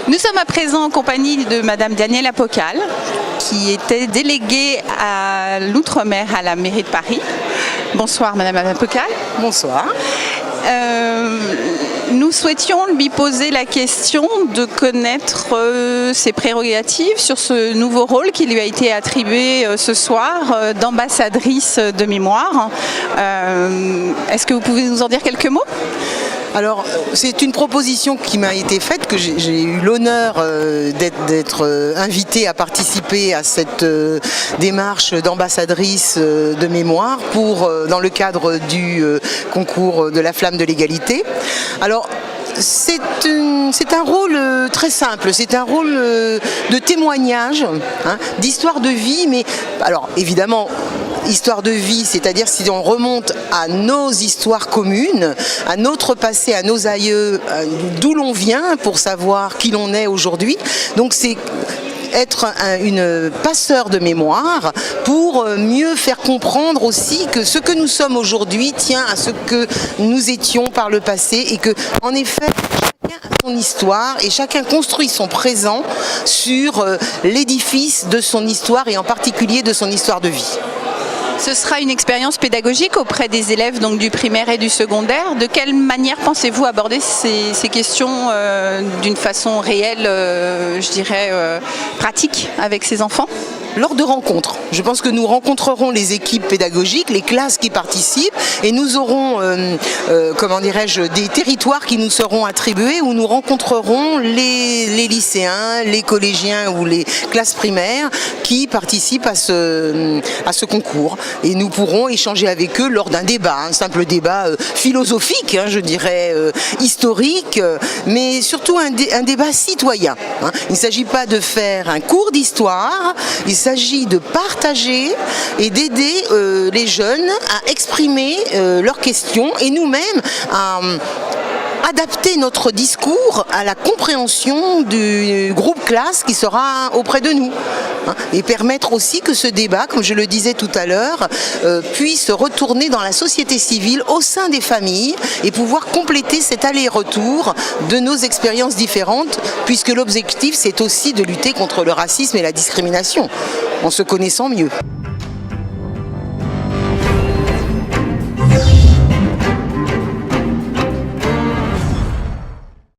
Nous sommes à présent en compagnie de Madame Daniela Pocal, qui était déléguée à l'Outre-mer à la mairie de Paris. Bonsoir Madame Pocal. Bonsoir. Nous souhaitions lui poser la question de connaître ses prérogatives sur ce nouveau rôle qui lui a été attribué ce soir d'ambassadrice de mémoire. Est-ce que vous pouvez nous en dire quelques mots ? Alors, c'est une proposition qui m'a été faite, que j'ai eu l'honneur d'être invitée à participer à cette démarche d'ambassadrice de mémoire dans le cadre du concours de la Flamme de l'égalité. Alors, c'est un rôle très simple, c'est un rôle de témoignage, d'histoire de vie, mais alors évidemment, histoire de vie, c'est-à-dire si on remonte à nos histoires communes, à notre passé, à nos aïeux, d'où l'on vient pour savoir qui l'on est aujourd'hui. Donc c'est être une passeur de mémoire pour mieux faire comprendre aussi que ce que nous sommes aujourd'hui tient à ce que nous étions par le passé et que, en effet, chacun a son histoire et chacun construit son présent sur l'édifice de son histoire et en particulier de son histoire de vie. Ce sera une expérience pédagogique auprès des élèves donc, du primaire et du secondaire. De quelle manière pensez-vous aborder ces questions d'une façon réelle, je dirais, pratique avec ces enfants ? Lors de rencontres. Je pense que nous rencontrerons les équipes pédagogiques, les classes qui participent et nous aurons, des territoires qui nous seront attribués où nous rencontrerons les lycéens, les collégiens ou les classes primaires qui participent à ce concours. Et nous pourrons échanger avec eux lors d'un débat, un simple débat philosophique, je dirais historique, mais surtout un débat citoyen. Il ne s'agit pas de faire un cours d'histoire, il s'agit de partager et d'aider les jeunes à exprimer leurs questions et nous-mêmes à adapter notre discours à la compréhension du groupe classe qui sera auprès de nous. Et permettre aussi que ce débat, comme je le disais tout à l'heure, puisse retourner dans la société civile, au sein des familles, et pouvoir compléter cet aller-retour de nos expériences différentes, puisque l'objectif, c'est aussi de lutter contre le racisme et la discrimination, en se connaissant mieux.